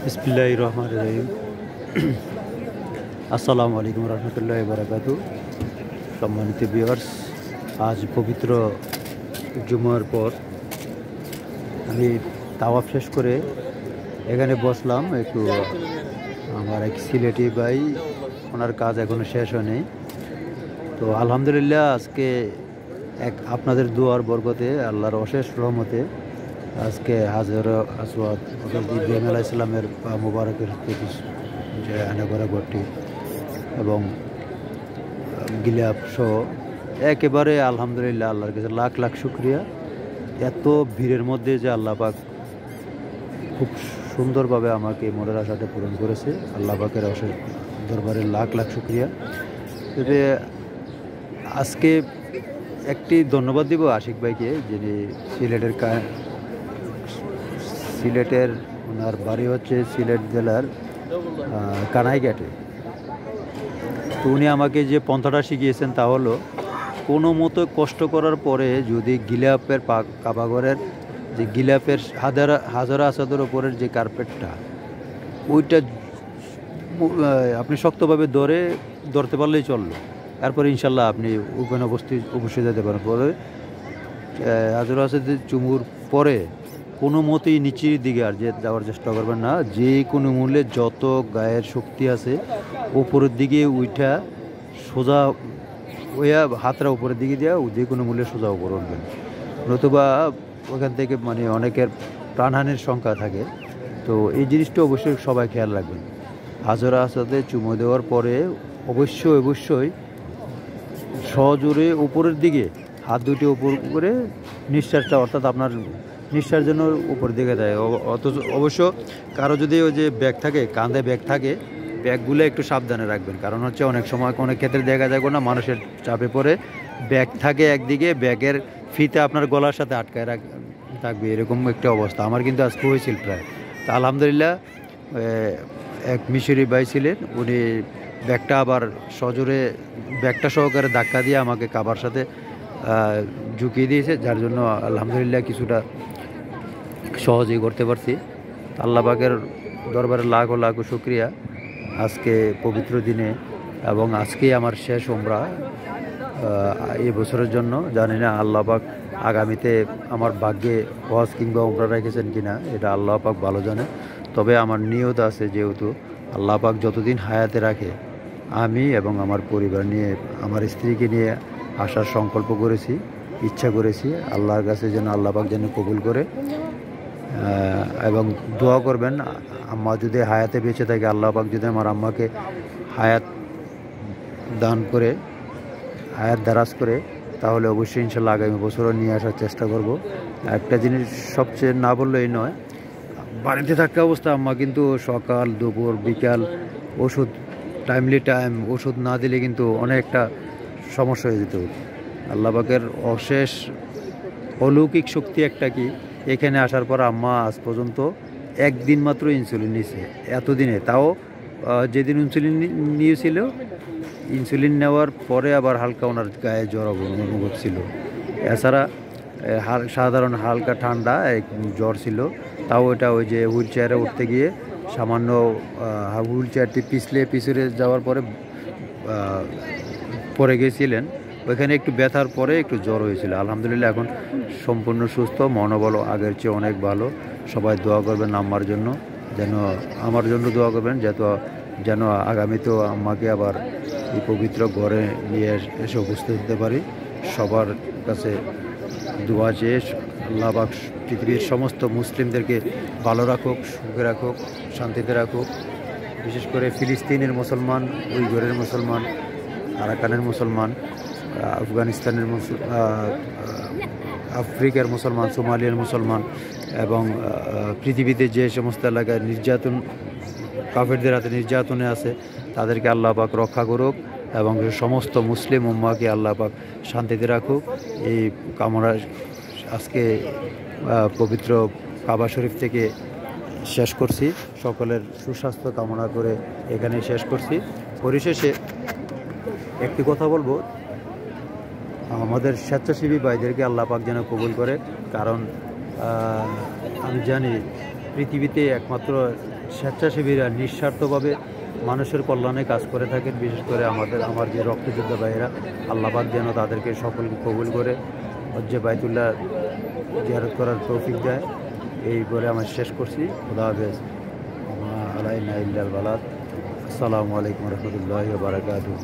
বিসমিল্লাহির রহমানির রহিম। আসসালামু আলাইকুম রহমতুল্লাহি ওয়া বারাকাতুহু। সম্মানিত ভিউয়ার্স, আজ পবিত্র জুমার পর আমি তাওয়াফ শেষ করে এখানে বসলাম। একটু আমার এক সিলেটি ভাই, ওনার কাজ এখনো শেষ হয়নি। তো আলহামদুলিল্লাহ, আজকে আপনাদের দোয়ার বরকতে, আল্লাহর অশেষ রহমতে আজকে হাজর আসওয়াদ হযরত ইব্রাহিম আলাইহিস সালামের মুবারকের যে আনাগোনা ঘরটি এবং গিলাপ সহ একেবারে আলহামদুলিল্লাহ, আল্লাহর কাছে লাখ লাখ শুকরিয়া। এত ভিড়ের মধ্যে যে আল্লাহ পাক খুব সুন্দরভাবে আমাকে মনের আশাটা পূরণ করেছে, আল্লাহ পাকের অশেষ দরবারে লাখ লাখ শুকরিয়া। তবে আজকে একটি ধন্যবাদ দিব আশিক ভাইকে, যিনি সিলেটের ওনার বাড়ি হচ্ছে সিলেট জেলার কানাইঘাটে। তো উনি আমাকে যে পন্থাটা শিখিয়েছেন তা হলো, কোনো মতো কষ্ট করার পরে যদি গিলাপের কাবাঘরের যে গিলাপের হাজারা আসাদের ওপরের যে কার্পেটটা, ওইটা আপনি শক্তভাবে ধরতে পারলেই চললো। তারপরে ইনশাল্লাহ আপনি ওখানে অবশ্যই যেতে পারেন। পরে হাজারা আসাদের চুমুর পরে কোনো মতেই নিচের দিকে আর যাওয়ার চেষ্টা করবেন না। যে কোনো মূল্যে যত গায়ের শক্তি আছে উপরের দিকে উঠা সোজা ওইয়া হাতটা উপরের দিকে দেওয়া, যে কোনো মূল্যে সোজা উপর উঠবেন, নতুবা ওখান থেকে অনেকের প্রাণহানির সংখ্যা থাকে। তো এই জিনিসটা অবশ্যই সবাই খেয়াল রাখবেন। হাজরা আসাদে চুমো দেওয়ার পরে অবশ্যই সজোরে উপরের দিকে হাত দুটি উপর করে নিঃশ্বাসটা, অর্থাৎ আপনার নিঃশ্বাস যেন উপর দিকে দেয়। অবশ্য কারো যদি ওই যে ব্যাগ থাকে, কাঁধে ব্যাগ থাকে, ব্যাগগুলো একটু সাবধানে রাখবেন। কারণ হচ্ছে অনেক সময় অনেক ক্ষেত্রে দেখা যায় না, মানুষের চাপে পড়ে ব্যাগ থাকে একদিকে, ব্যাগের ফিতে আপনার গলার সাথে আটকায় থাকবে, এরকম একটা অবস্থা আমার কিন্তু আজকে হয়েছিল প্রায়। তা আলহামদুলিল্লাহ, এক মিশরি ভাই ছিলেন, উনি ব্যাগটা আবার সজোরে ব্যাগটা সহকারে ধাক্কা দিয়ে আমাকে কাবার সাথে ঝুঁকিয়ে দিয়েছে, যার জন্য আলহামদুলিল্লাহ কিছুটা সহজেই করতে পারছি। আল্লাহ পাকের দরবারে লাখো লাখো শুকরিয়া আজকে পবিত্র দিনে, এবং আজকেই আমার শেষ উমরা এই বছরের জন্য। জানি না আল্লাহ পাক আগামীতে আমার ভাগ্যে হজ কিংবা উমরা রেখেছেন কিনা, এটা আল্লাহ পাক ভালো জানে। তবে আমার নিয়ত আছে, যেহেতু আল্লাহ পাক যতদিন হায়াতে রাখে, আমি এবং আমার পরিবার নিয়ে, আমার স্ত্রীকে নিয়ে আসার সংকল্প করেছি, ইচ্ছা করেছি। আল্লাহর কাছে যেন আল্লাহ পাক যেন কবুল করে, এবং দোয়া করবেন আম্মা যদি হায়াতে বেঁচে থাকে, আল্লাহ পাক যদি আমার আম্মাকে হায়াত দান করে, হায়াত দারাজ করে, তাহলে অবশ্যই ইনশাল্লাহ আগামী বছরও নিয়ে আসার চেষ্টা করব। একটা জিনিস সবচেয়ে না বললেই নয়, বাড়িতে থাকা অবস্থা আম্মা কিন্তু সকাল দুপুর বিকাল ওষুধ টাইমলি ওষুধ না দিলে কিন্তু অনেকটা সমস্যা হয়ে যেত। আল্লাহ পাকের অশেষ অলৌকিক শক্তি একটা কি, এখানে আসার পর আম্মা আজ পর্যন্ত একদিন মাত্র ইনসুলিন নিয়েছে এতদিনে। তাও যেদিন ইনসুলিন নিয়েছিল, ইনসুলিন নেওয়ার পরে আবার হালকা ওনার গায়ে জ্বর অনুভব ছিল। এছাড়া সাধারণ হালকা ঠান্ডা জ্বর ছিল। তাও ওই যে হুইল চেয়ারে উঠতে গিয়ে সামান্য হুইল চেয়ারটি পিছলে যাওয়ার পরে পড়ে গিয়েছিলেন, ওইখানে একটু ব্যথার পরে একটু জ্বর হয়েছিল। আলহামদুলিল্লাহ এখন সম্পূর্ণ সুস্থ, মনোবল আগের চেয়ে অনেক ভালো। সবাই দোয়া করবেন আম্মার জন্য, যেন আমার জন্য দোয়া করবেন, যেন আগামীতেও আম্মাকে আবার এই পবিত্র ঘরে নিয়ে এসে উপস্থিত হতে পারি। সবার কাছে দোয়া চেয়ে আল্লাহ পাক পৃথিবীর সমস্ত মুসলিমদেরকে ভালো রাখুক, সুখে রাখুক, শান্তিতে রাখুক। বিশেষ করে ফিলিস্তিনের মুসলমান, উইঘুরের মুসলমান, আরাকানের মুসলমান, আফগানিস্তানের আফ্রিকার মুসলমান, সোমালিয়ার মুসলমান, এবং পৃথিবীতে যে সমস্ত এলাকায় কাফেরদের হাতে নির্যাতনে আছে, তাদেরকে আল্লাহ পাক রক্ষা করুক, এবং সমস্ত মুসলিম উম্মাকে আল্লাহ পাক শান্তিতে রাখুক। এই কামনা আজকে পবিত্র কাবা শরীফ থেকে শেষ করছি। সকলের সুস্বাস্থ্য কামনা করে এখানে শেষ করছি। পরিশেষে একটি কথা বলবো, আমাদের স্বেচ্ছাসেবী ভাইদেরকে আল্লাহ পাক যেন কবুল করে। কারণ আমি জানি পৃথিবীতে একমাত্র স্বেচ্ছাসেবীরা নিঃস্বার্থভাবে মানুষের কল্যাণে কাজ করে থাকেন। বিশেষ করে আমার যে রক্তযোদ্ধা ভাইয়েরা, আল্লাহ পাক যেন তাদেরকে সকলকে কবুল করে হজ্জে বাইতুল্লাহ জিয়ারত করার তৌফিক দেয়। এই বলে আমার শেষ করছি। খুদা হাফেজ। আলাইনা ইল্লাল বালাদ। আসসালামু আলাইকুম রহমতুল্লাহি ওয়া বারাকাতুহু।